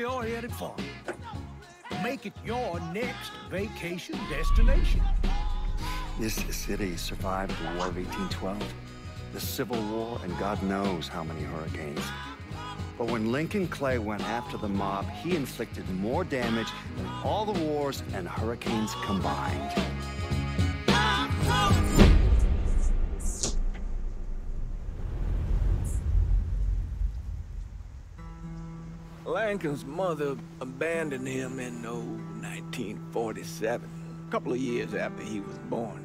we all headed for. Make it your next vacation destination. This city survived the War of 1812, the Civil War, and God knows how many hurricanes. But when Lincoln Clay went after the mob, he inflicted more damage than all the wars and hurricanes combined. Lincoln's mother abandoned him in 1947, a couple of years after he was born.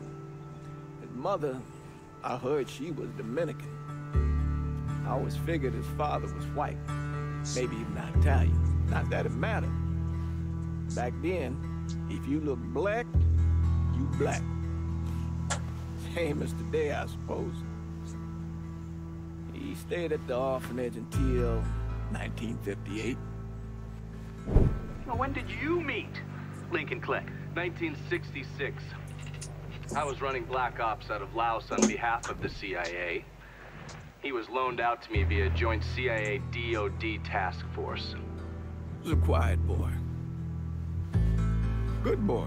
His mother, I heard she was Dominican. I always figured his father was white, maybe even Italian. Not that it mattered. Back then, if you look black, you black. Same as today, I suppose. He stayed at the orphanage until 1958. Well, when did you meet Lincoln Clay? 1966. I was running Black Ops out of Laos on behalf of the CIA. He was loaned out to me via joint CIA-DOD task force. He was a quiet boy. Good boy.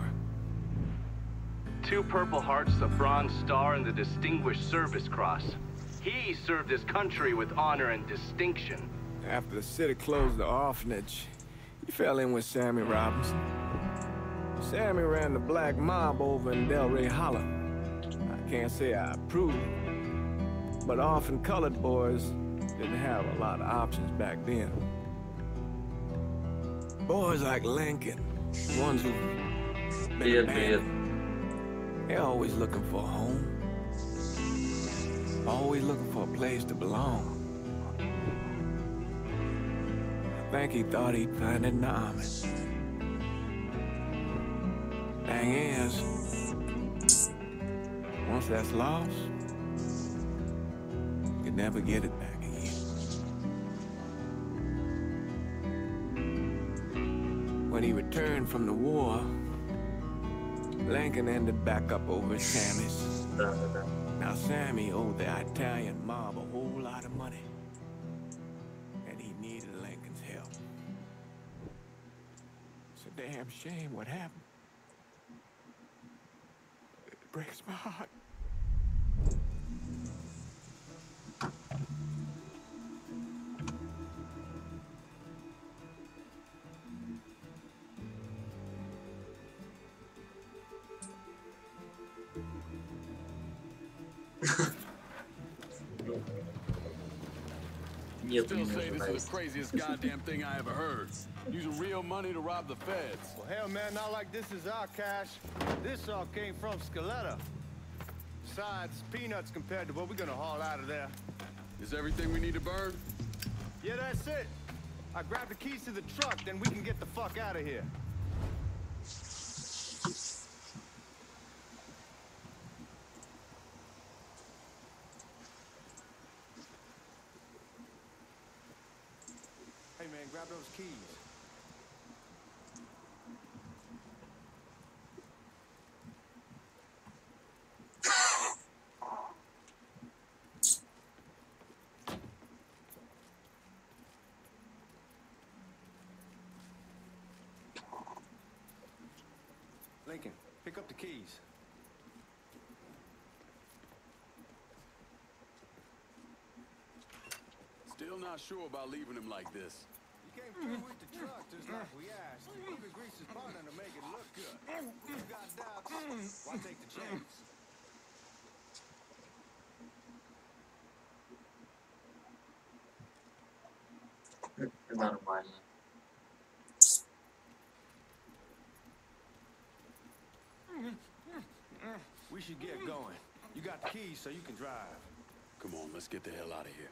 2 Purple Hearts, a Bronze Star, and the Distinguished Service Cross. He served his country with honor and distinction. After the city closed the orphanage, he fell in with Sammy Robinson. Sammy ran the black mob over in Delray Hollow. I can't say I approve, but orphan colored boys didn't have a lot of options back then. Boys like Lincoln, ones who been abandoned, they're always looking for a home. Always looking for a place to belong. I think he thought he'd find it in the army. Thing is, once that's lost, you can never get it back again. When he returned from the war, Lincoln ended back up over at Sammy's. Now Sammy owed the Italian mob a whole lot of money, and he needed Lincoln's help. It's a damn shame what happened. It breaks my heart. Still say this is the craziest goddamn thing I ever heard. Using real money to rob the feds. Well, hell, man, not like this is our cash. This all came from Scaletta. Besides, peanuts compared to what we're gonna haul out of there. Is everything we need to burn? Yeah, that's it. I grab the keys to the truck, then we can get the fuck out of here. Hey, man, grab those keys. Lincoln, pick up the keys. Still not sure about leaving him like this. You came through with the truck just like we asked. You even greased his partner to make it look good. You got doubts, why take the chance? Нормально. We should get going. You got the keys so you can drive. Come on, let's get the hell out of here.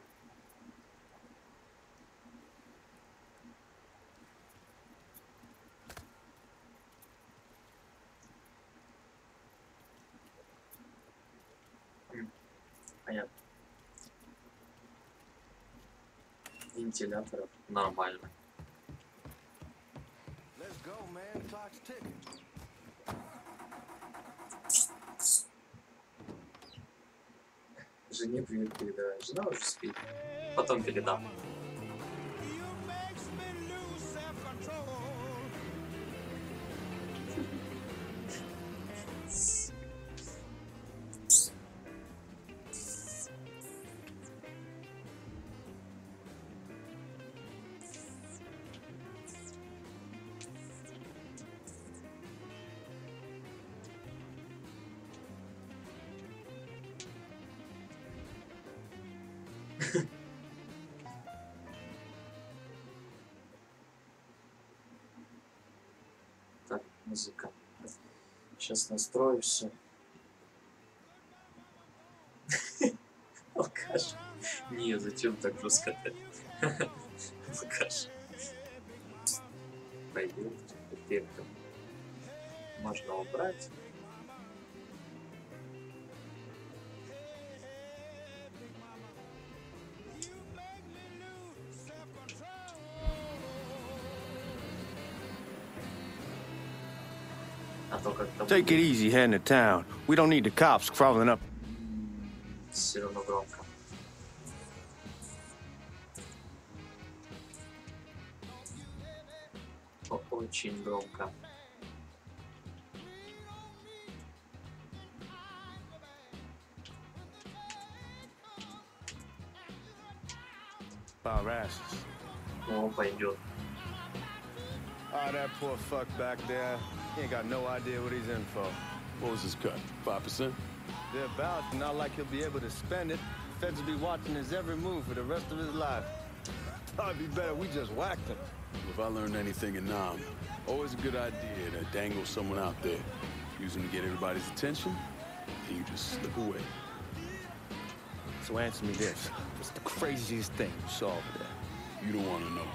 Понятно. Вентиляторов нормально. Let's go, man. Clock's ticking. Жене привет передавай. Жена уже спит. Потом передам. Музыка. Сейчас настрою все. Алкаш. Не, зачем так жестко-то? Алкаш. Пойдет. Эффектом. Можно убрать. Take it easy heading to town. We don't need the cops crawling up. Все равно громко. Очень громко. О, пойдет. Oh, that poor fuck back there. He ain't got no idea what he's in for. What was his cut? 5%? Thereabouts, not like he'll be able to spend it. Feds will be watching his every move for the rest of his life. Probably be better we just whacked him. If I learned anything in Nam, always a good idea to dangle someone out there. Use them to get everybody's attention, and you just slip away. So answer me this. What's the craziest thing you saw over there? You don't want to know.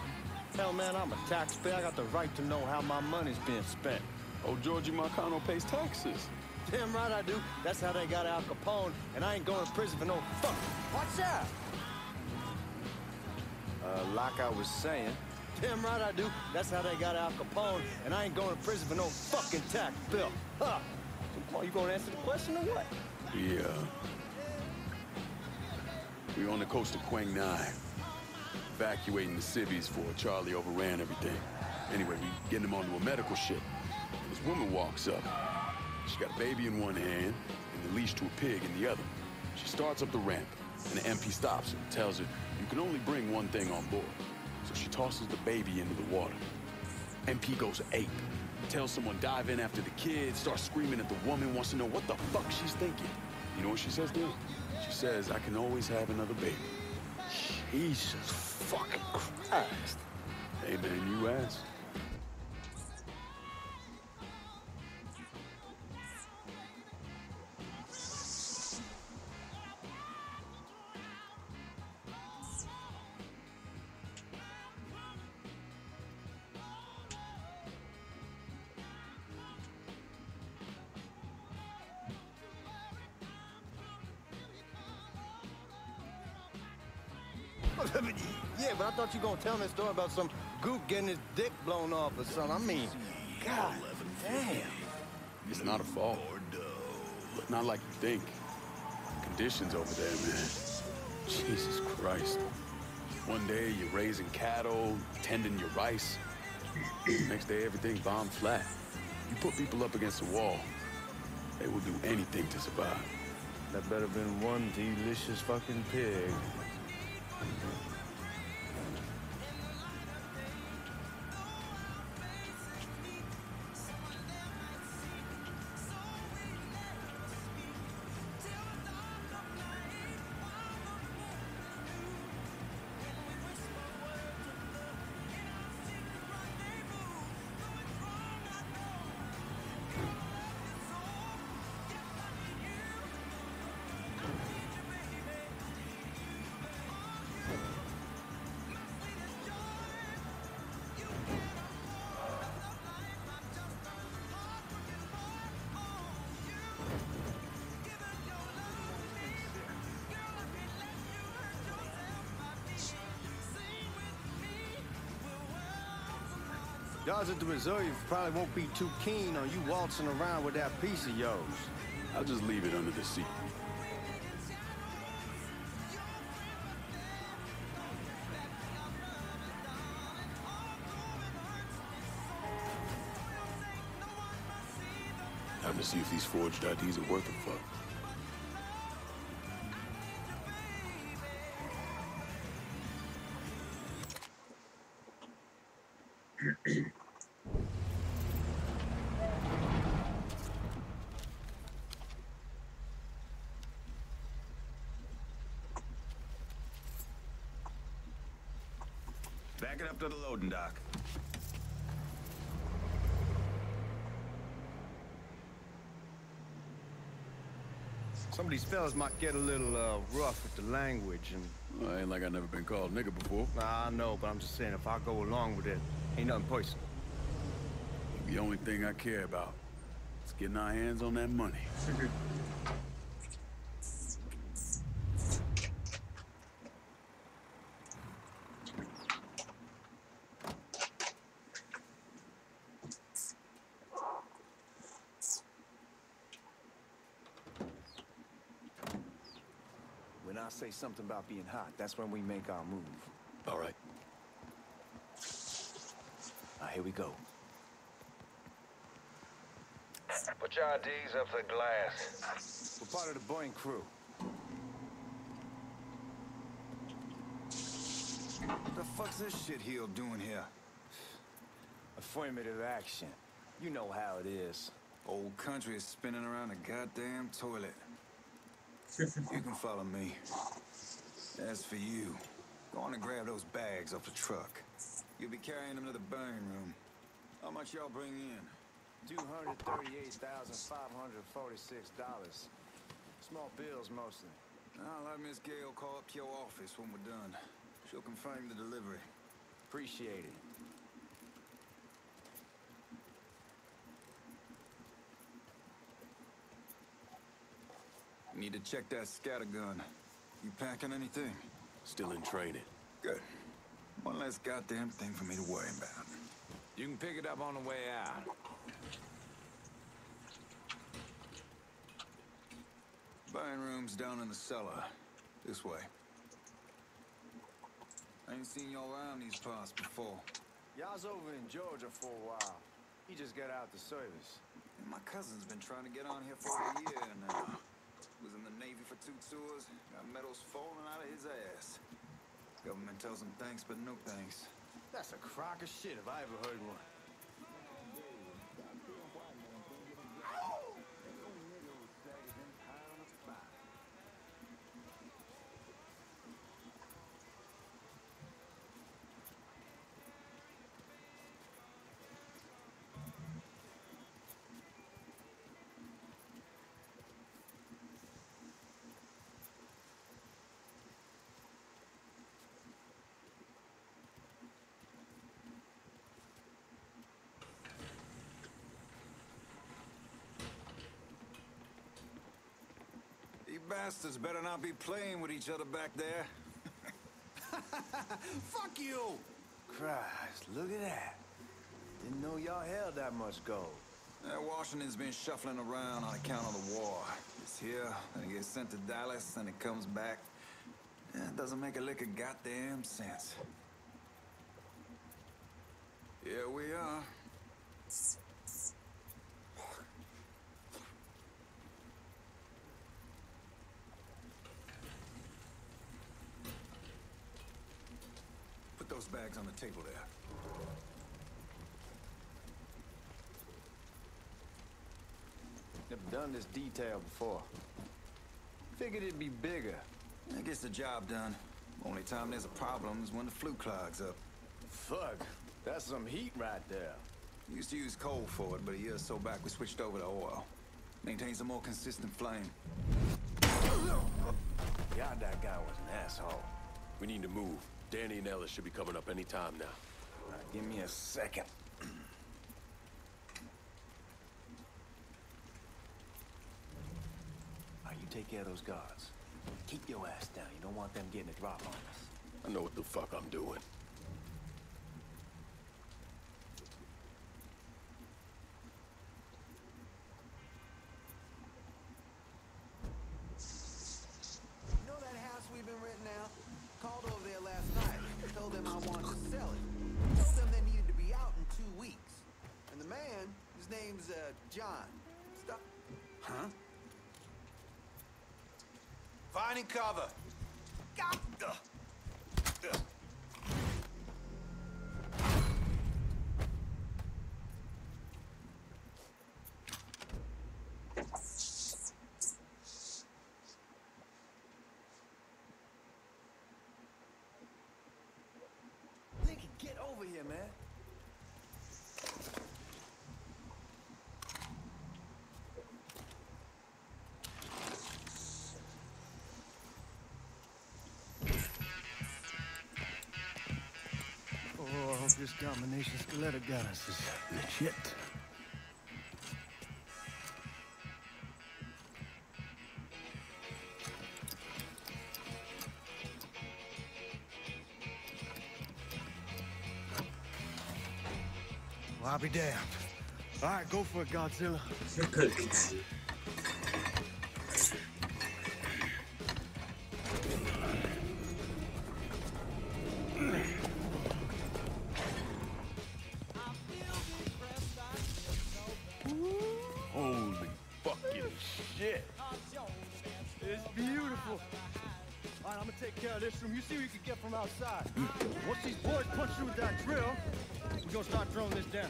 Hell, man, I'm a taxpayer. I got the right to know how my money's being spent. Oh, Georgie Marcano pays taxes. Damn right I do. That's how they got Al Capone, and I ain't going to prison for no fuck. What's that? Like I was saying. Damn right I do. That's how they got Al Capone, and I ain't going to prison for no fucking tax bill. Huh? So come on, you gonna answer the question or what? Yeah. We were on the coast of Quang Nai, evacuating the civvies for Charlie overran everything. Anyway, we getting him onto a medical ship. This woman walks up. She got a baby in one hand and the leash to a pig in the other. She starts up the ramp, and the MP stops her and tells her, you can only bring one thing on board. So she tosses the baby into the water. MP goes ape. Tells someone dive in after the kid, starts screaming at the woman, wants to know what the fuck she's thinking. You know what she says to him? She says, I can always have another baby. Jesus fucking Christ. Hey man, you asked. Yeah, but I thought you were gonna tell me a story about some gook getting his dick blown off or something. I mean, God damn. It's not a fault. Not like you think. Conditions over there, man. Jesus Christ. One day you're raising cattle, tending your rice. Next day everything bombed flat. You put people up against the wall, they will do anything to survive. That better been one delicious fucking pig. Y'all at the reserve probably won't be too keen on you waltzing around with that piece of yours. I'll just leave it under the seat. Time to see if these forged IDs are worth a fuck. Back it up to the loading dock. Some of these fellas might get a little rough with the language and... Well, ain't like I never been called nigga before. Nah, I know, but I'm just saying, if I go along with it, ain't nothing personal. The only thing I care about is getting our hands on that money. When I say something about being hot, that's when we make our move. All right. Here we go. Put your IDs up to the glass. We're part of the Boeing crew. What the fuck's this shitheel doing here? Affirmative action. You know how it is. Old country is spinning around a goddamn toilet. You can follow me. As for you, go on and grab those bags off the truck. You'll be carrying them to the burn room. How much y'all bring in? $238,546. Small bills mostly. I'll have Miss Gale call up to your office when we're done. She'll confirm the delivery. Appreciate it. Need to check that scattergun. You packing anything? Still in training. Good. One less goddamn thing for me to worry about. You can pick it up on the way out. Burn room's down in the cellar. This way. I ain't seen y'all around these parts before. Y'all's over in Georgia for a while. He just got out the service. And my cousin's been trying to get on here for a year now. Was in the Navy for 2 tours, got medals falling out of his ass. Government tells him thanks, but no thanks. That's a crock of shit if I ever heard one. You bastards better not be playing with each other back there. Fuck you! Christ, look at that. Didn't know y'all held that much gold. Washington's been shuffling around on account of the war. It's here, then it gets sent to Dallas, and it comes back. It doesn't make a lick of goddamn sense. Here we are. Put those bags on the table there. Never done this detail before. Figured it'd be bigger. That gets the job done. Only time there's a problem is when the flue clogs up. Fuck, that's some heat right there. Used to use coal for it, but a year or so back we switched over to oil. Maintains a more consistent flame. God, that guy was an asshole. We need to move. Danny and Ellis should be coming up any time now. Give me a second. You take care of those guards. Keep your ass down. You don't want them getting a drop on us. I know what the fuck I'm doing. You know that house we've been renting out? Called over there last night. Told them I wanted to sell it. Told them they needed to be out in 2 weeks. And the man, his name's John. Stop. Huh? Finding cover. God. Lincoln, get over here, man. combination Skeletor got us is legit. Well, I'll be damned. All right, go for it, Godzilla. Holy fucking shit. It's beautiful. All right, I'm gonna take care of this room. You see what you can get from outside. Once these boys punch you with that drill, we're gonna start throwing this down.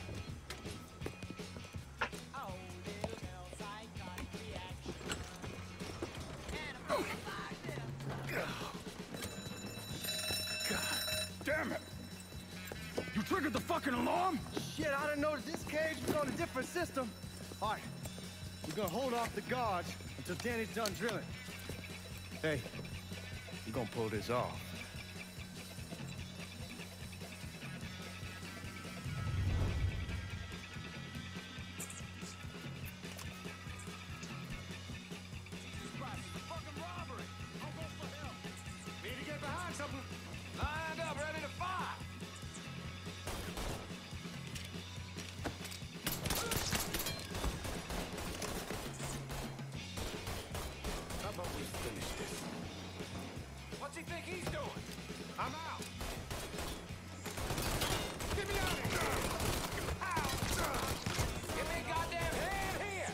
Damn it! You triggered the fucking alarm? Shit, I didn't notice this cage was on a different system. All right, we're gonna hold off the guards until Danny's done drilling. Hey, we're gonna pull this off. What's he think he's doing? I'm out. Get me out of here. Ow. Give me a goddamn hand here.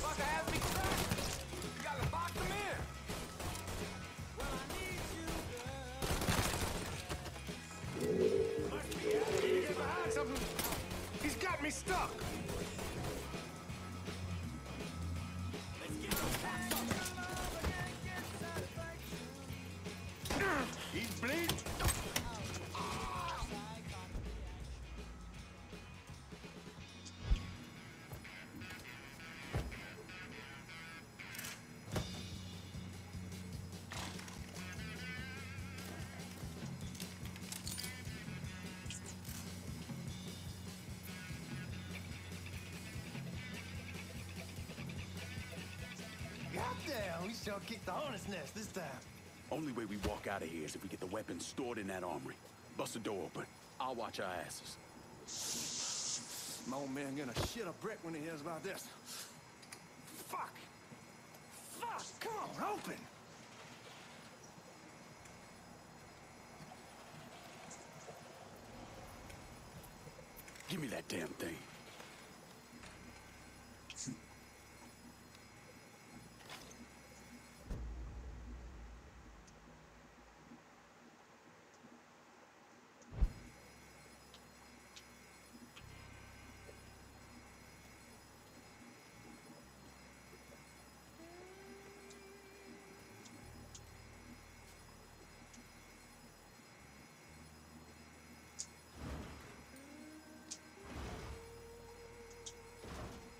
Fucker has me trapped. You gotta box him in. Well, I need you, girl. Must be out here. Get behind something. He's got me stuck. He's bleeding. Goddamn, we sure kicked the hornet's nest this time. Only way we walk out of here is if we get the weapons stored in that armory. Bust the door open. I'll watch our asses. My old man gonna shit a brick when he hears about this. Fuck! Fuck! Come on, open! Give me that damn thing.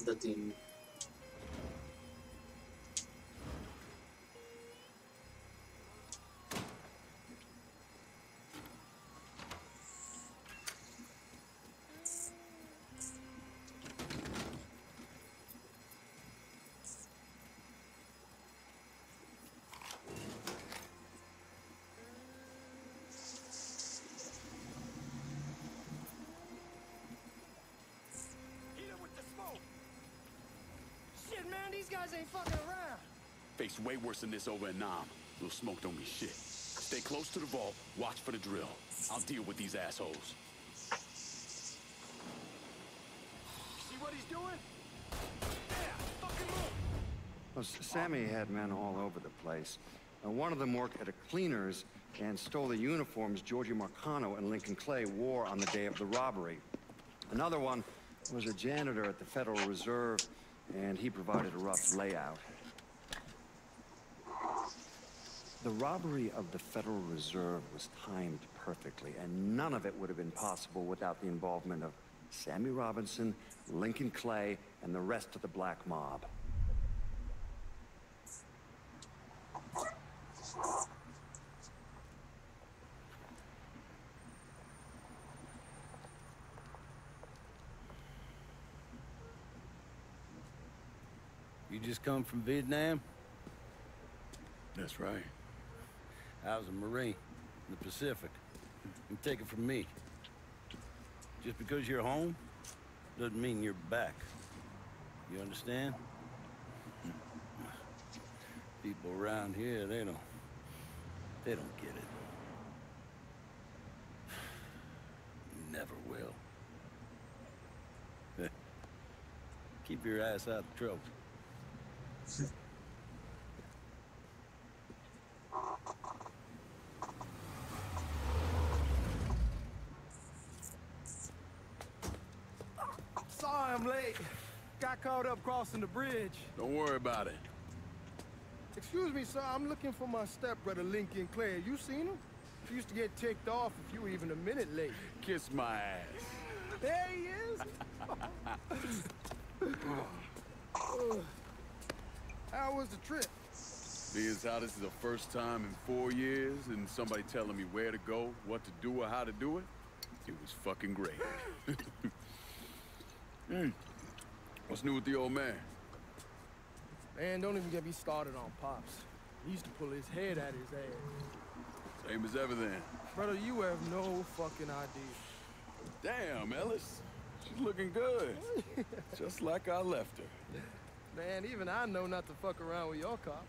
The team. Man, these guys ain't fucking around. Face way worse than this over in Nam. Little smoke don't mean shit. Stay close to the vault. Watch for the drill. I'll deal with these assholes. See what he's doing? Yeah, fucking move. Well, Sammy had men all over the place. One of them worked at a cleaner's and stole the uniforms Georgie Marcano and Lincoln Clay wore on the day of the robbery. Another one was a janitor at the Federal Reserve, and he provided a rough layout. The robbery of the Federal Reserve was timed perfectly, and none of it would have been possible without the involvement of Sammy Robinson, Lincoln Clay, and the rest of the black mob. You just come from Vietnam? That's right. I was a Marine in the Pacific. You take it from me. Just because you're home doesn't mean you're back. You understand? People around here, they don't get it. Never will. Keep your ass out of trouble. Sorry I'm late. Got caught up crossing the bridge. Don't worry about it. Excuse me, sir. I'm looking for my stepbrother, Lincoln Clay. You seen him? He used to get ticked off if you were even a minute late. Kiss my ass. There he is. How was the trip? Being as how this is the first time in 4 years and somebody telling me where to go, what to do, or how to do it, it was fucking great. What's new with the old man? Man, don't even get me started on Pops. He used to pull his head out his ass. Same as ever then. Brother, you have no fucking idea. Damn, Ellis. She's looking good. Just like I left her. Man, even I know not to fuck around with your cop.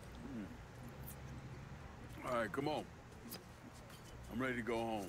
All right, come on. I'm ready to go home.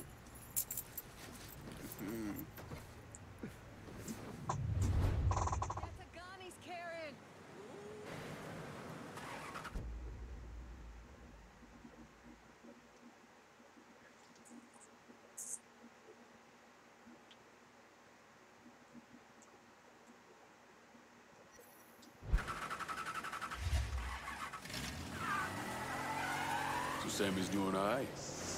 Sammy's doing all right.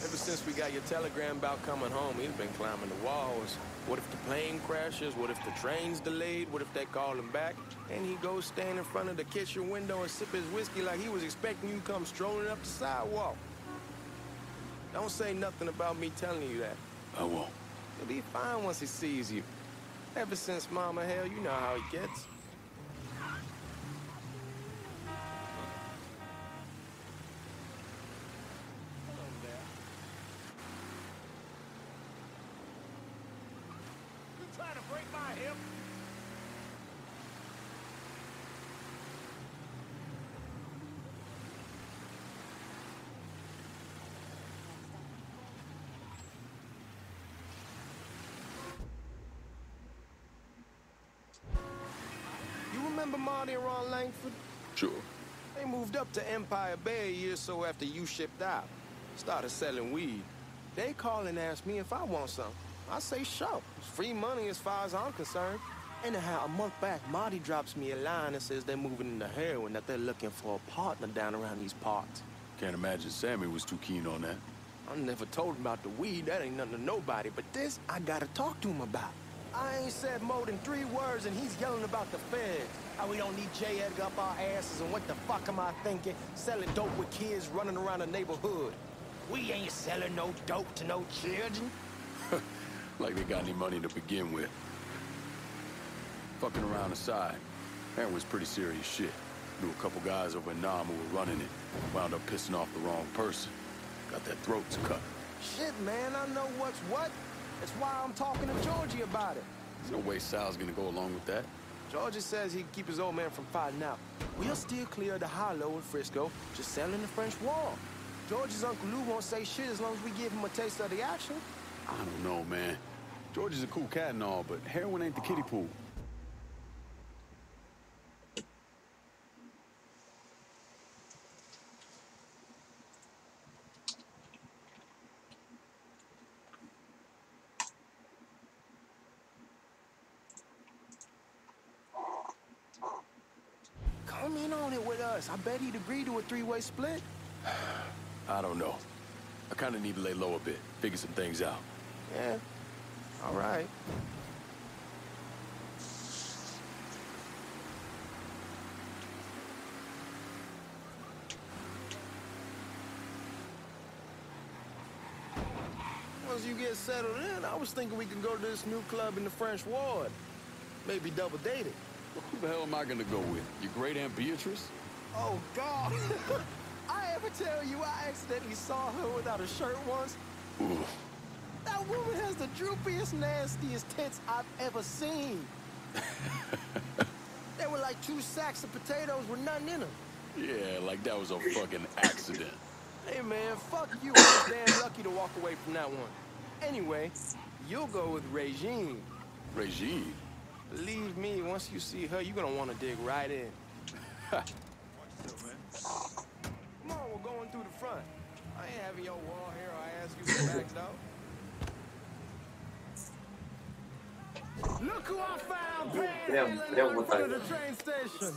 Ever since we got your telegram about coming home, he's been climbing the walls. What if the plane crashes? What if the train's delayed? What if they call him back? And he goes stand in front of the kitchen window and sip his whiskey like he was expecting you to come strolling up the sidewalk. Don't say nothing about me telling you that. I won't. He'll be fine once he sees you. Ever since Mama Hell, you know how he gets. Remember Marty and Ron Langford? Sure. They moved up to Empire Bay a year or so after you shipped out. Started selling weed. They call and ask me if I want some. I say sure. It's free money as far as I'm concerned. Anyhow, a month back, Marty drops me a line and says they're moving into heroin, that they're looking for a partner down around these parts. Can't imagine Sammy was too keen on that. I never told him about the weed. That ain't nothing to nobody. But this, I gotta talk to him about. I ain't said more than 3 words and he's yelling about the feds. How we don't need J. Edgar up our asses and what the fuck am I thinking? Selling dope with kids running around the neighborhood. We ain't selling no dope to no children. Like they got any money to begin with. Fucking around aside, heroin's pretty serious shit. Knew a couple guys over in Nam who were running it. Wound up pissing off the wrong person. Got their throats cut. Shit, man, I know what's what. That's why I'm talking to Georgie about it. There's no way Sal's gonna go along with that. Georgie says he can keep his old man from fighting out. We'll still clear the hollow in Frisco, just selling the French Wall. George's Uncle Lou won't say shit as long as we give him a taste of the action. I don't know, man. George is a cool cat and all, but heroin ain't the kiddie pool. Come in on it with us. I bet he'd agree to a 3-way split. I don't know. I kind of need to lay low a bit, figure some things out. Yeah, all right. Once you get settled in, I was thinking we could go to this new club in the French Ward. Maybe double date it. Who the hell am I gonna go with? Your great Aunt Beatrice? Oh, God. I ever tell you I accidentally saw her without a shirt once? Oof. That woman has the droopiest, nastiest tits I've ever seen. They were like 2 sacks of potatoes with nothing in them. Yeah, like that was a fucking accident. Hey, man, fuck you. I was damn lucky to walk away from that one. Anyway, you'll go with Regine. Regine? Believe me, once you see her, you're gonna want to dig right in. Come on, we're going through the front. I ain't having your wall here or I ask you for back, dog. Look who I found, Прям вот так. to the train station.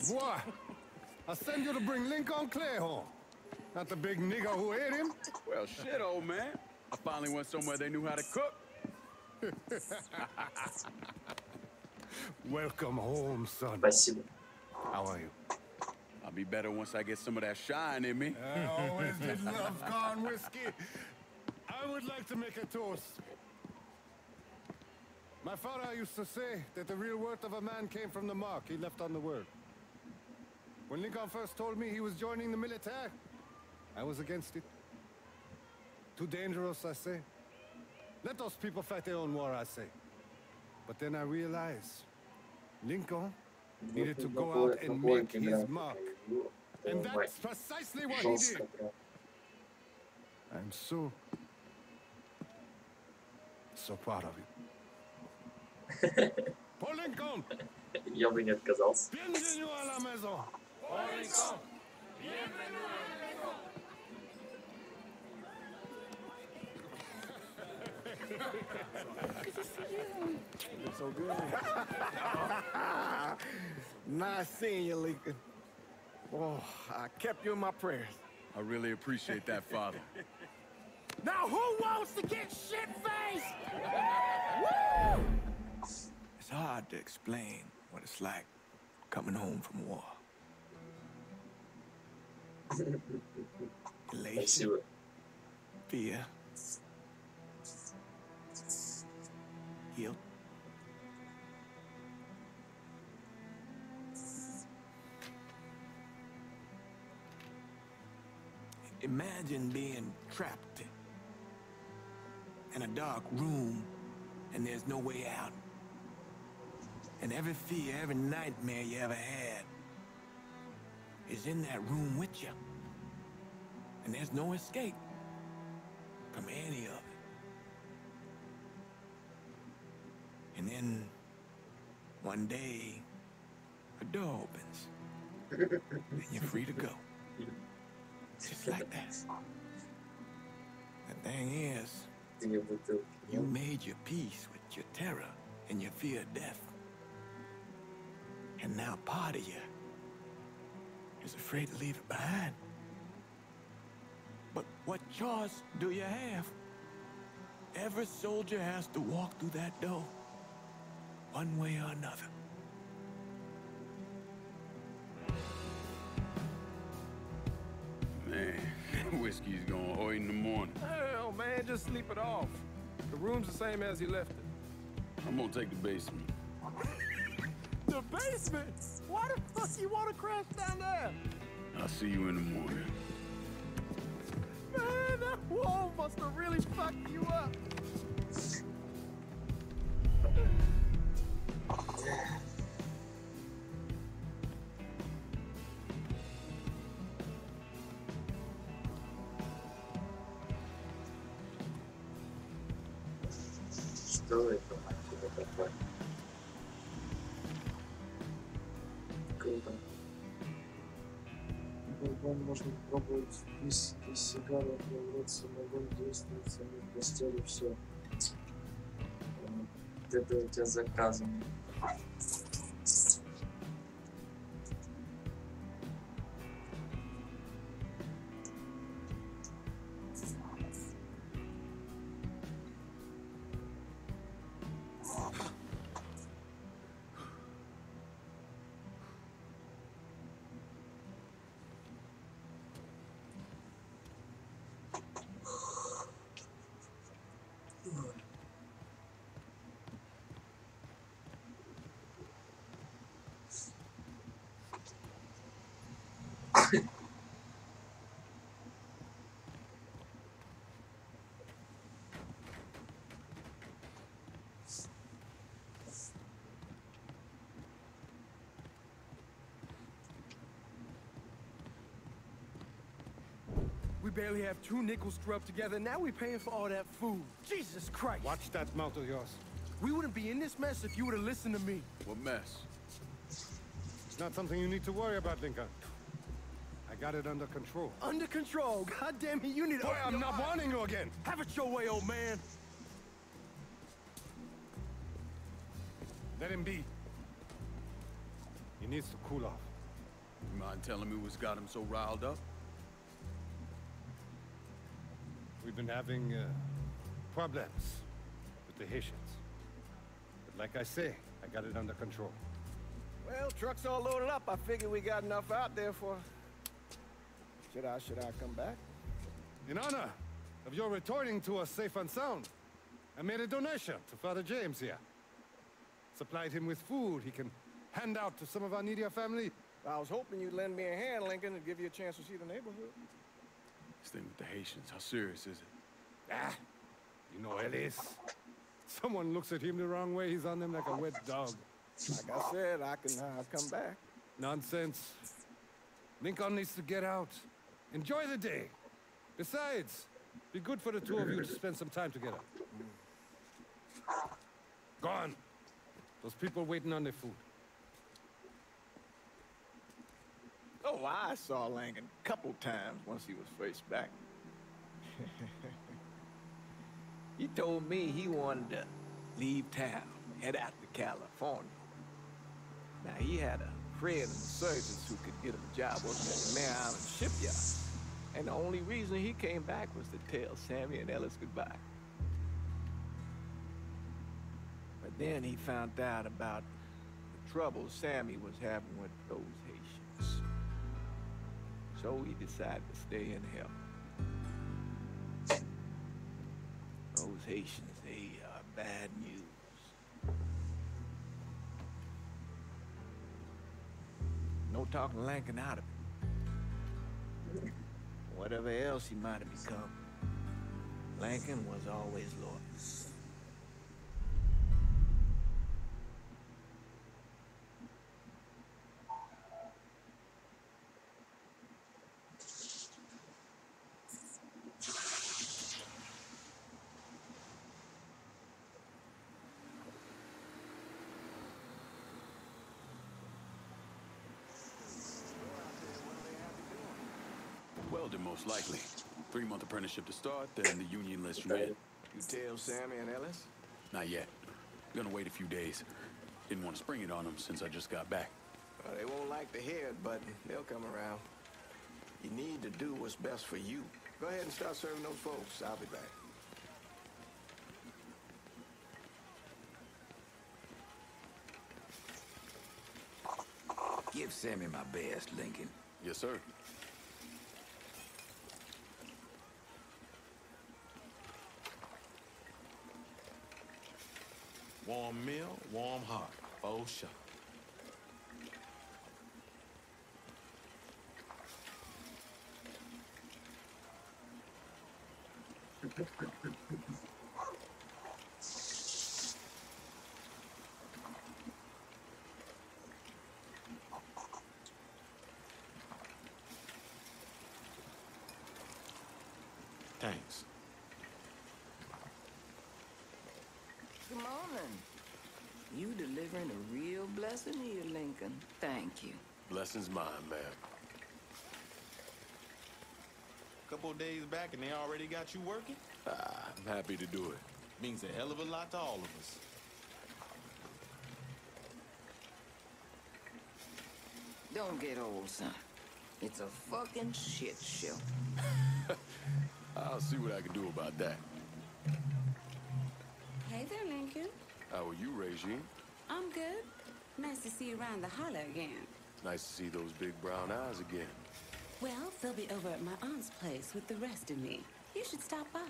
Boy, I send you to bring Lincoln Clay home. Not the big nigga who ate him. Well, shit, old man. I finally went somewhere they knew how to cook. Welcome home, son. Спасибо. How are you? I'll be better once I get some of that shine in me. I always did love corn whiskey. I would like to make a toast. My father used to say that the real worth of a man came from the mark he left on the world. When Lincoln first told me he was joining the military, I was against it. Too dangerous, I say. Let those people fight their own war, I say. But then I realized Lincoln needed to go out and make his mark. And that's precisely what he did. I'm so proud of you. Paul Lincoln! Я бы не отказался. Bienvenue à la maison! Paul Lincoln! Bienvenue à la maison! It's so good. Nice seeing you, Lincoln. Oh, I kept you in my prayers. I really appreciate that, Father. Now who wants to get shit-faced? Woo! It's hard to explain what it's like coming home from war. Elation, Спасибо. fear, guilt. Imagine being trapped in a dark room and there's no way out. And every fear, every nightmare you ever had is in that room with you. And there's no escape from any of it. And then one day, a door opens and you're free to go. Just like that. The thing is, you made your peace with your terror and your fear of death. And now part of you is afraid to leave it behind. But what choice do you have? Every soldier has to walk through that door, one way or another. Man, whiskey's going oi in the morning. Hell, man, just sleep it off. The room's the same as you left it. I'm gonna take the basement. The basement? Why the fuck you want to crash down there? I'll see you in the morning. Man, that wall must have really fucked you up. Что это, мать его, такое? Круто. Можно попробовать виски, сигары, отправляться на огонь, действовать, сами в постели, все. Вот это у тебя заказано. barely have 2 nickels scrubbed together. Now we're paying for all that food. Jesus Christ. Watch that mouth of yours. We wouldn't be in this mess if you would have listened to me. What mess? It's not something you need to worry about, Lincoln. I got it under control. Under control? God damn it, you need to... Boy, I'm not warning you again. Have it your way, old man. Let him be. He needs to cool off. You mind telling me what's got him so riled up? We've been having problems with the Haitians. But like I say, I got it under control. Well, truck's all loaded up. I figure we got enough out there for... Should I come back? In honor of your returning to us safe and sound, I made a donation to Father James here. Supplied him with food he can hand out to some of our needier family. I was hoping you'd lend me a hand, Lincoln, and give you a chance to see the neighborhood. This thing with the Haitians, how serious is it? Ah, you know it is. Someone looks at him the wrong way, he's on them like a wet dog. Like I said, I can come back. Nonsense. Lincoln needs to get out. Enjoy the day. Besides, be good for the two of you to spend some time together. Go on. Those people waiting on their food. Oh, I saw Lincoln a couple times once he was first back. He told me he wanted to leave town, head out to California. Now, he had a friend in the surgeons who could get him a job working at the Mare Island shipyard. And the only reason he came back was to tell Sammy and Ellis goodbye. But then he found out about the trouble Sammy was having with those Haitians. So he decided to stay and help. Those Haitians, they are bad news. No talking Lincoln out of it. Whatever else he might have become, Lincoln was always loyal. Welding, most likely. 3-month apprenticeship to start, then the union lets you in. You tell Sammy and Ellis? Not yet. Gonna wait a few days. Didn't want to spring it on them since I just got back. Well, they won't like to hear it, but they'll come around. You need to do what's best for you. Go ahead and start serving those folks. I'll be back. Give Sammy my best, Lincoln. Yes, sir. Warm meal, warm heart. Oh, sure. Thanks. Good morning. You delivering a real blessing here, Lincoln. Thank you. Blessing's mine, ma'am. Couple of days back and they already got you working? I'm happy to do it. Means a hell of a lot to all of us. Don't get old, son. It's a fucking shit show. I'll see what I can do about that. Hey there, Lincoln. How are you, Regine? I'm good. Nice to see you around the holler again. Nice to see those big brown eyes again. Well, they'll be over at my aunt's place with the rest of me. You should stop by.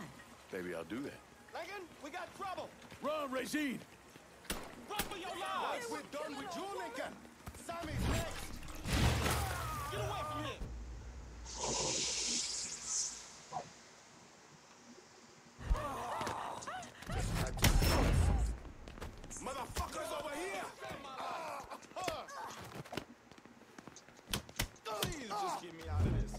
Maybe I'll do that. Lincoln, we got trouble. Run, Regine! Run for your lives. We're done with you, Lincoln. Sammy's next. Get away from here. Motherfuckers over here! Please just get me out of this.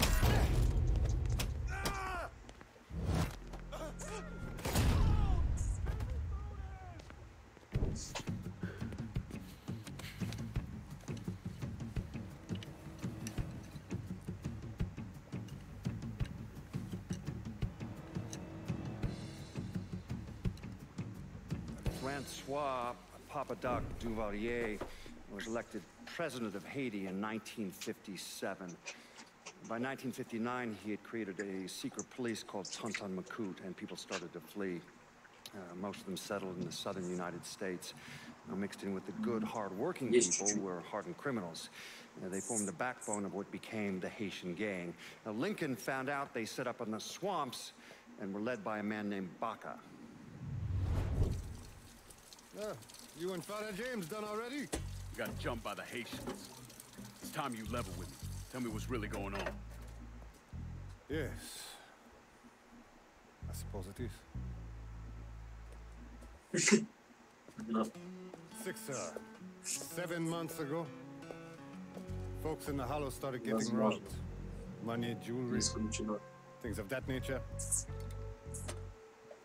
Francois Papa Duvalier was elected president of Haiti in 1957. By 1959, he had created a secret police called Tonton Macoute, and people started to flee. Most of them settled in the southern United States, mixed in with the good, hard-working people who were hardened criminals. They formed the backbone of what became the Haitian gang. Now, Lincoln found out they set up in the swamps and were led by a man named Baca. You and Father James done already? You got jumped by the Haitians. It's time you level with me. Tell me what's really going on. Yes. I suppose it is. No. 7 months ago, folks in the Hollow started getting robbed. Money, jewelry, things of that nature.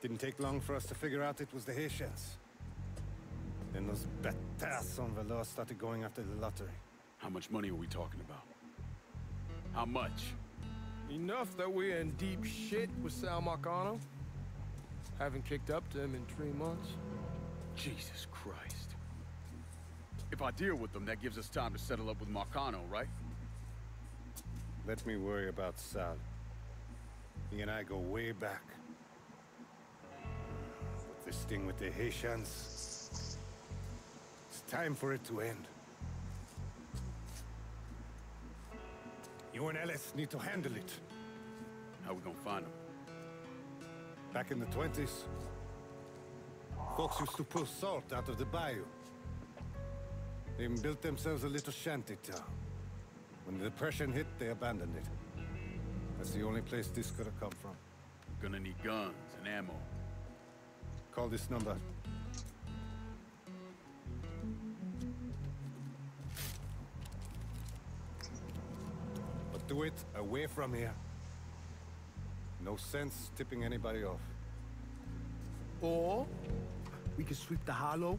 Didn't take long for us to figure out it was the Haitians. Then those bâtards on Valor started going after the lottery. How much money are we talking about? How much? Enough that we're in deep shit with Sal Marcano. Haven't kicked up to him in 3 months. Jesus Christ. If I deal with them, that gives us time to settle up with Marcano, right? Let me worry about Sal. He and I go way back. But this thing with the Haitians, it's time for it to end. You and Ellis need to handle it. How we gonna find them? Back in the 20s, folks used to pull salt out of the bayou. They even built themselves a little shanty town. When the Depression hit, they abandoned it. That's the only place this could have come from. Gonna need guns and ammo. Call this number. But do it away from here. No sense tipping anybody off. Or we could sweep the Hollow,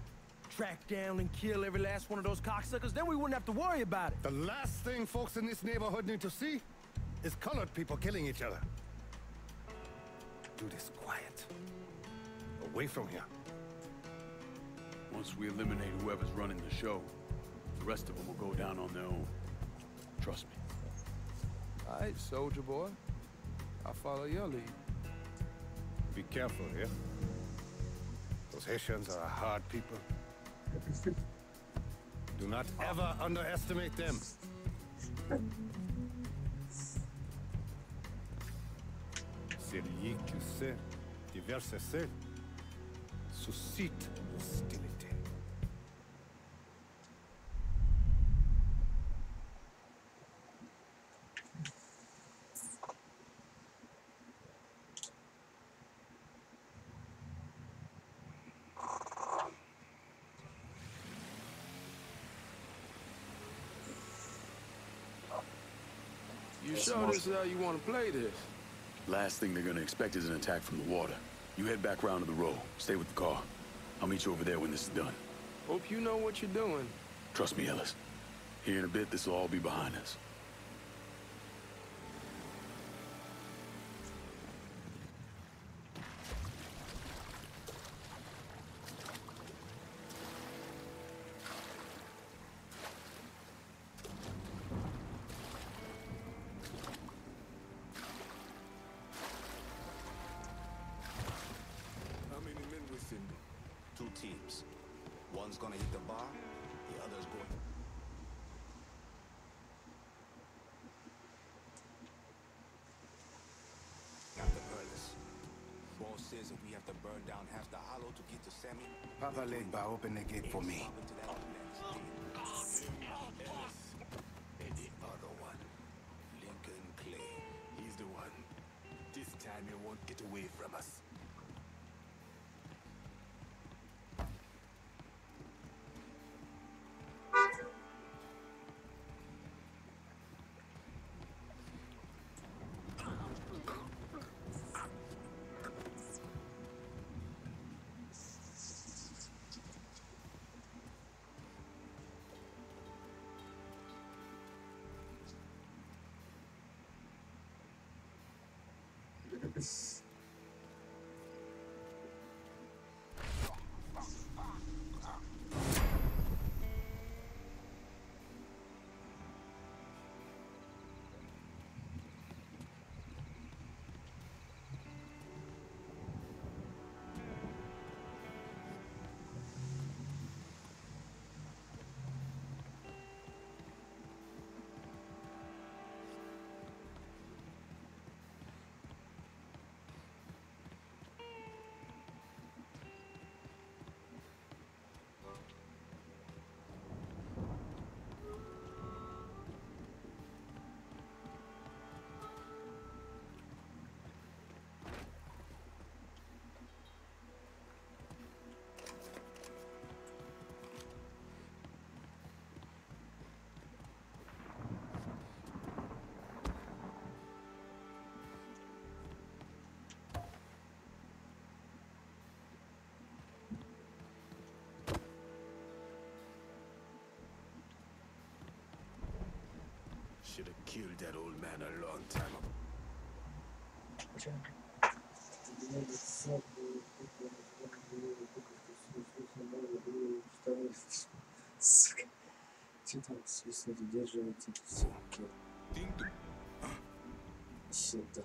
track down and kill every last one of those cocksuckers, then we wouldn't have to worry about it. The last thing folks in this neighborhood need to see is colored people killing each other. Do this quiet. Away from here. Once we eliminate whoever's running the show, the rest of them will go down on their own. Trust me. All right, soldier boy. I'll follow your lead. Be careful here. Those Haitians are a hard people. Do not ever underestimate them. Celui qui sait diverser seul suscite l'hostilité. You sure this is how you want to play this? Last thing they're gonna expect is an attack from the water. You head back round to the row. Stay with the car. I'll meet you over there when this is done. Hope you know what you're doing. Trust me, Ellis. Here in a bit, this will all be behind us. Teams. One's gonna hit the bar, the other's going. Got the burners. Boss says if we have to burn down half the Hollow to get to Sammy. Papa laid by open the gate for me. And the other one, Lincoln Clay. He's the one. This time he won't get away from us. should have killed that old man a long time ago. Сука. Что там свистнуть, удерживайте суки. Сюда.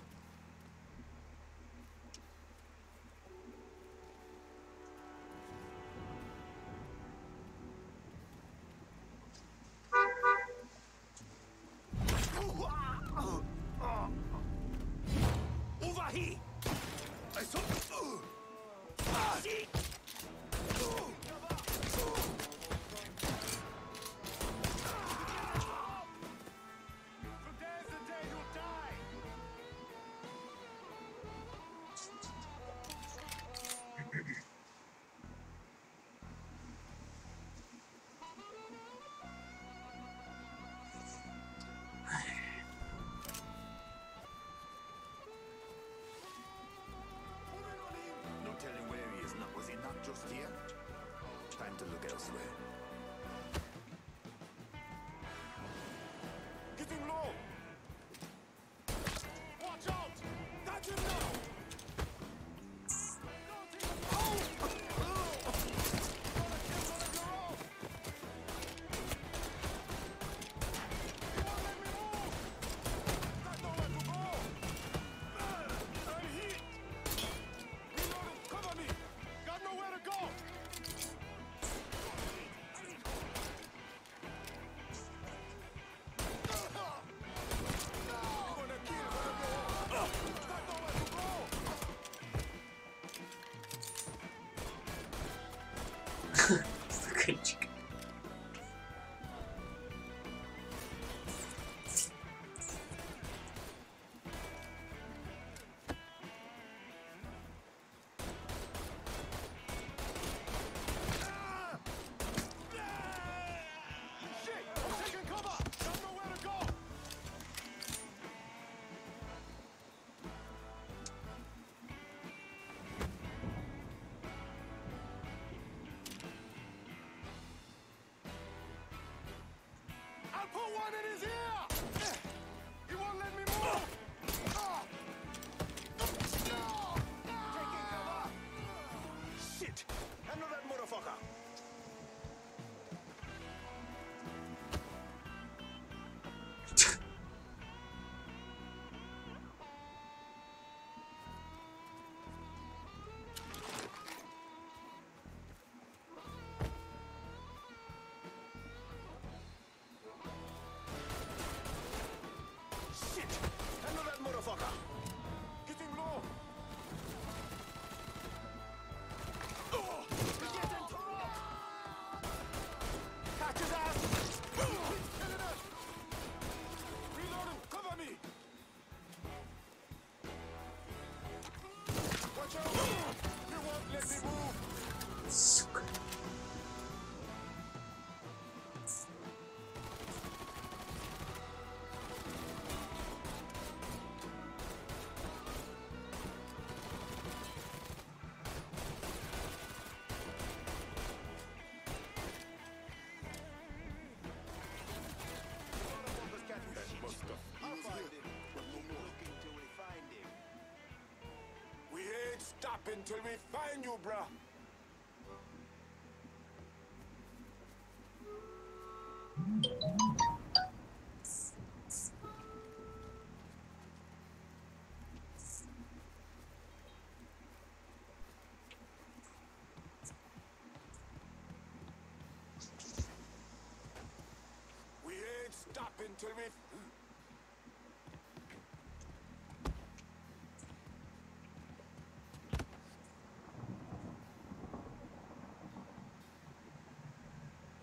Just here. Time to look elsewhere. Getting low. Watch out! Touch him now. Скинчики. Сука. We ain't stopping till we find you, bruh. We ain't stopping till we...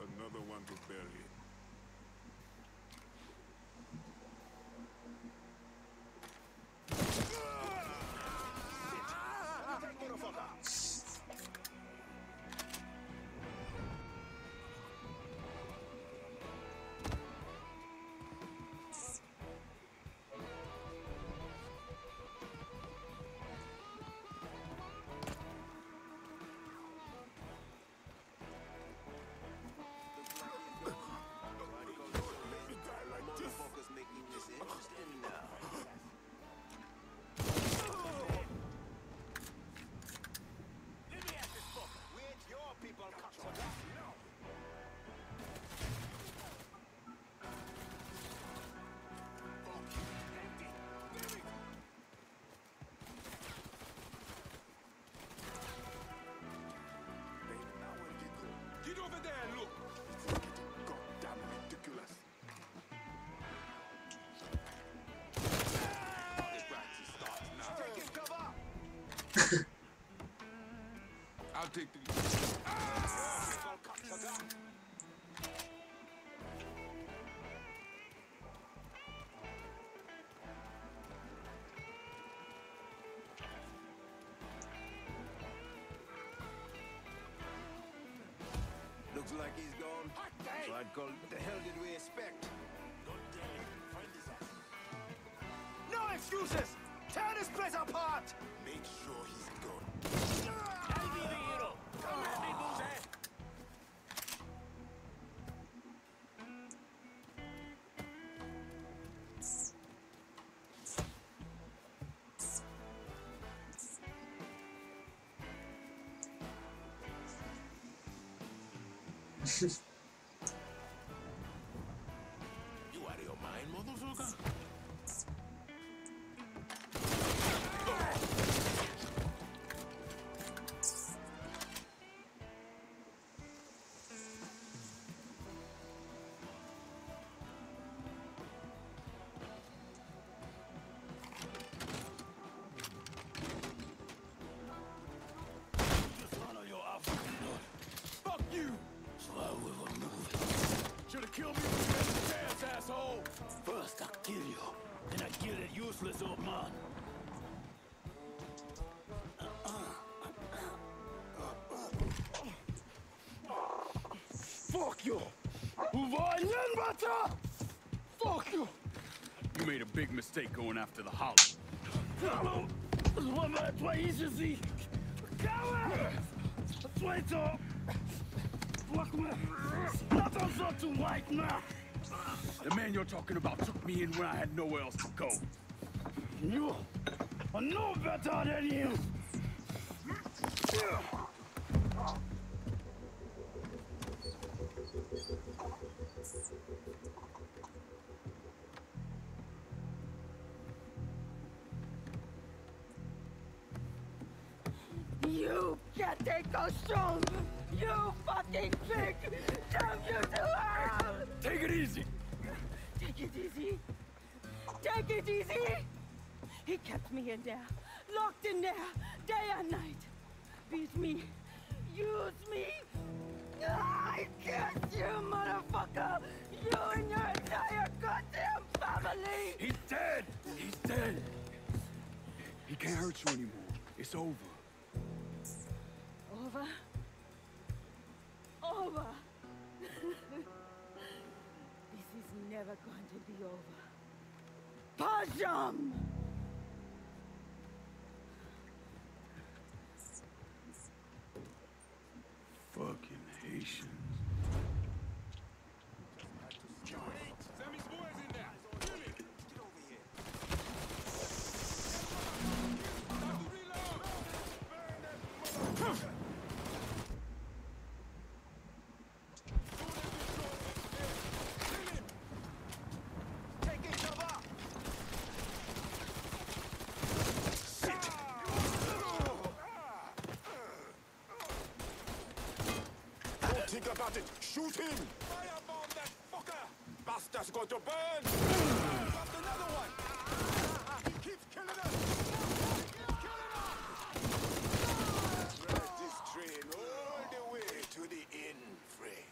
Another one to bury. there, look. It's getting goddamn ridiculous. The practice starts now. Taking cover. I'll take the. Looks like he's gone. So I'd call it. What the hell did we expect? No excuses! Tear this place apart! Make sure he's gone. Come at me, loser! You out of your mind, motherfucker? Fuck you! Slow with a move. Should've killed me with your chance, asshole! First I kill you, then I kill that useless old man. Fuck you! Fuck you! You made a big mistake going after the Hollow. The man you're talking about took me in when I had nowhere else to go. You are no better than him. You can't take those strong! You fucking pig! Damn you to hell! Take it easy. Take it easy! Take it easy! He kept me in there, locked in there, day and night. Beat me, use me. I curse you, motherfucker! You and your entire goddamn family! He's dead. He's dead. He can't hurt you anymore. It's over. Over? Over! This is never going to be over. Pajam! Fucking Haitians. Think about it! Shoot him! Firebomb that fucker! Bastard's going to burn! Got another one! He keeps killing us! Killing us! Ride this train all the way to the end frame.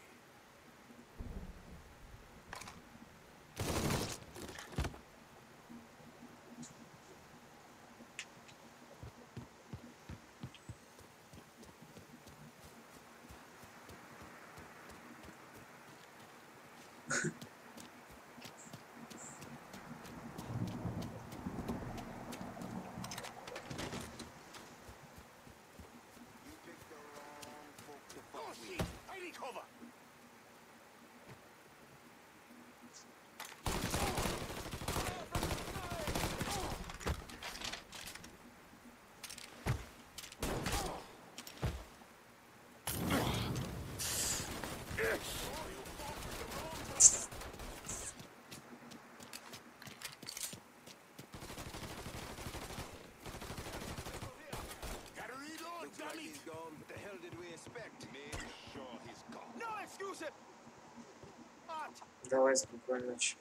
Давай спокойной ночи.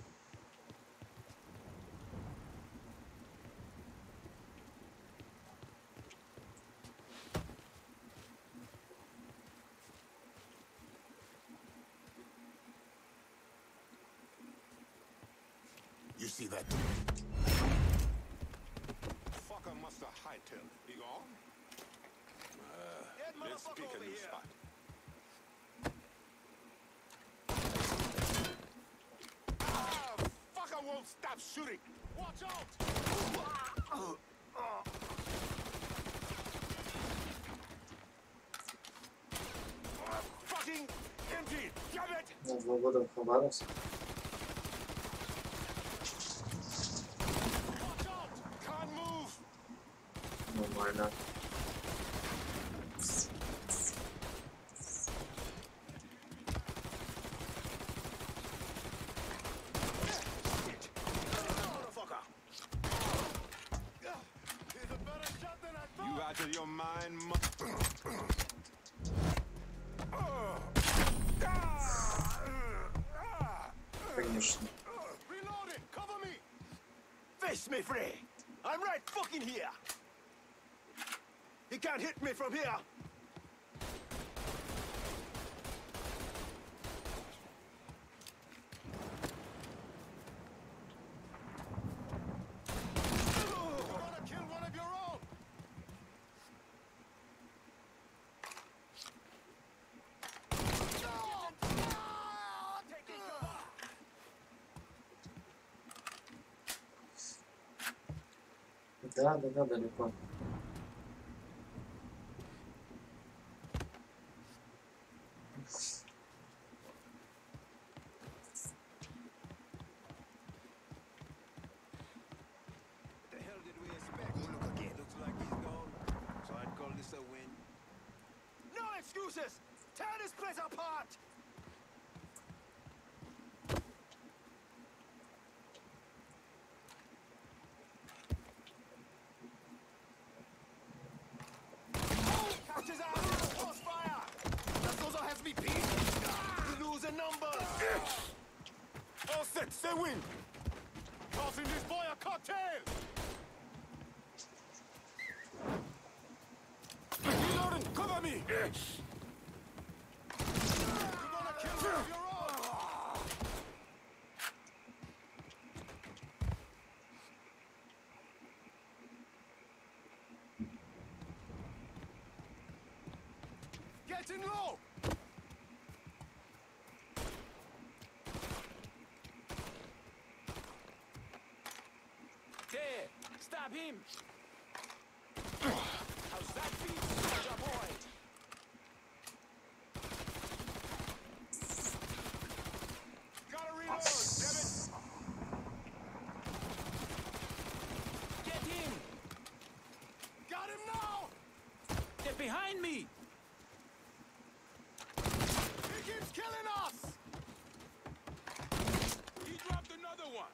You see that? Fucker must have hightailed it. He gone? Let's pick a new spot. Ah, fucker won't stop shooting. Watch out! Fucking empty! Damn it! На 2 года в Хабаровске. Нормально. You out of your mind, Конечно. Reloading! Cover me! Face me free! I'm right fucking here! You can't hit me from here! Да, далеко. Excuses! Tear this place apart! Catch his ass! Crossfire! That also has me beat! We lose a number! All set, say win! Tossing this boy a cocktail! Reloading! Cover me! You're gonna kill me of your own! Getting low! There! Stab him! How's that feel, soldier boy? Gotta reload, damn it! Get him! Got him now! Get behind me! He keeps killing us! He dropped another one!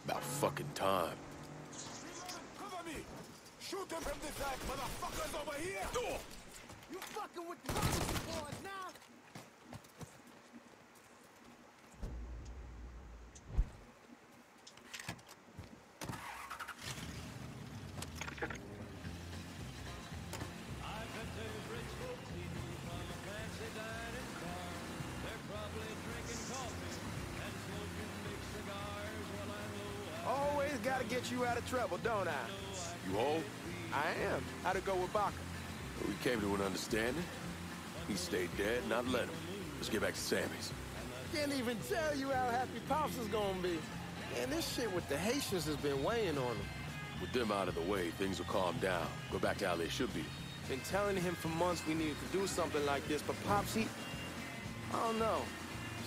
About fucking time. Cover me! Shoot them from the side, motherfuckers over here! You fucking with the boys now? Always gotta get you out of trouble, don't I? You home? I am. How'd it go with Baka? We came to an understanding. He stayed dead, and I'd let him. Let's get back to Sammy's. Can't even tell you how happy Pops is gonna be. Man, this shit with the Haitians has been weighing on him. With them out of the way, things will calm down. Go back to how they should be. Been telling him for months we needed to do something like this, but Pops, I don't know.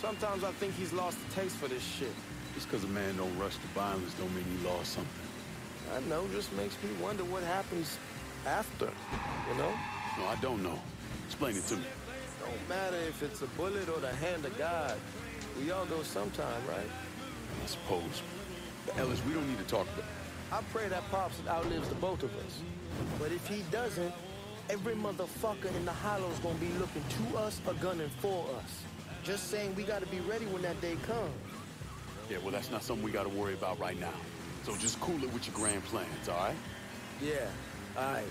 Sometimes I think he's lost the taste for this shit. Just because a man don't rush to violence don't mean he lost something. I know, just makes me wonder what happens after, you know? No, I don't know. Explain it to me. Don't matter if it's a bullet or the hand of God. We all go sometime, right? I suppose. But Ellis, we don't need to talk about... I pray that Pops outlives the both of us. But if he doesn't, every motherfucker in the hollow's gonna be looking to us or gunning for us. Just saying we gotta be ready when that day comes. Yeah, well, that's not something we gotta worry about right now. So just cool it with your grand plans, all right? Yeah, all right.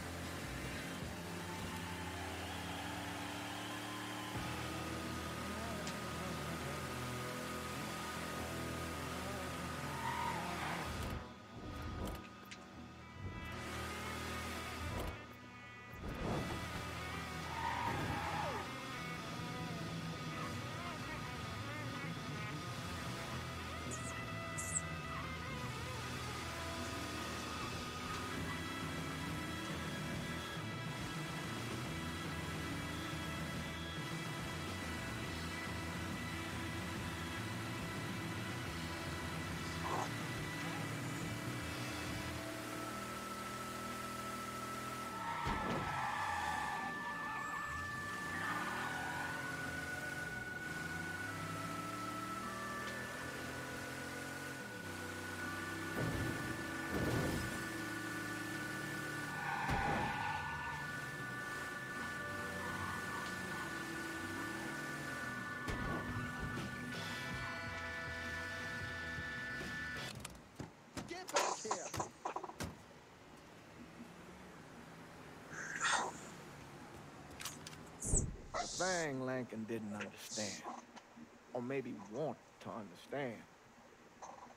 Get back here! The thing Lincoln didn't understand, or maybe want to understand,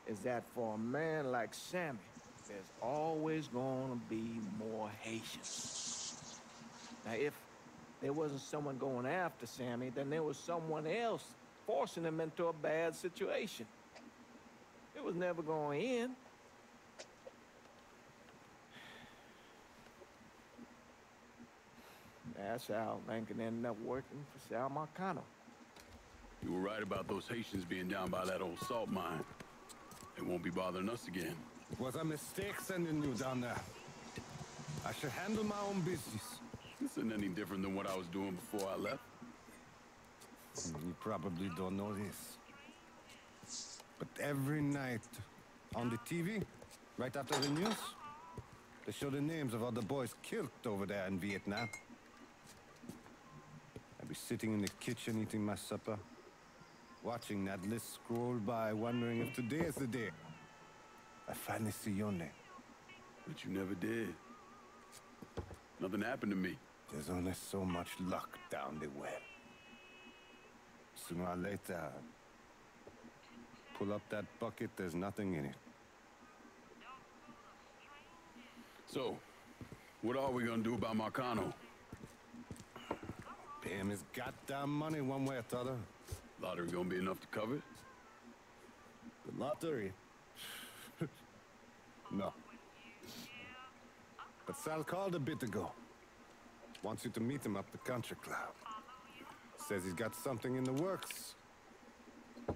is that for a man like Sammy, there's always gonna be more Haitians. Now, if there wasn't someone going after Sammy, then there was someone else forcing him into a bad situation. It was never going to end. That's how Lincoln ended up working for Sal Marcano. You were right about those Haitians being down by that old salt mine. They won't be bothering us again. It was a mistake sending you down there. I should handle my own business. This isn't any different than what I was doing before I left. You probably don't know this. But every night on the TV, right after the news, they show the names of all the boys killed over there in Vietnam. I'd be sitting in the kitchen eating my supper, watching that list scroll by, wondering if today is the day I finally see your name. But you never did. Nothing happened to me. There's only so much luck down the well. Sooner or later, pull up that bucket, there's nothing in it. So, what are we gonna do about Marcano? Pay him his goddamn money one way or the other. Lottery gonna be enough to cover it? The lottery? No. But Sal called a bit ago. Wants you to meet him up the country club. Says he's got something in the works.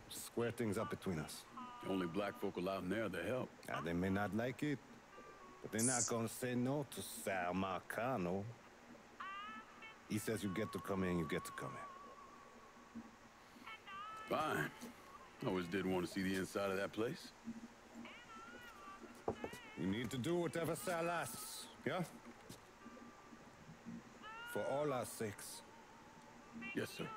Square things up between us. The only black folk allowed in there to help. Now, they may not like it, but they're not gonna say no to Sal Marcano. He says you get to come in, you get to come in. Fine. I always did want to see the inside of that place. You need to do whatever Sal asks, yeah? For all our sakes. Yes, sir.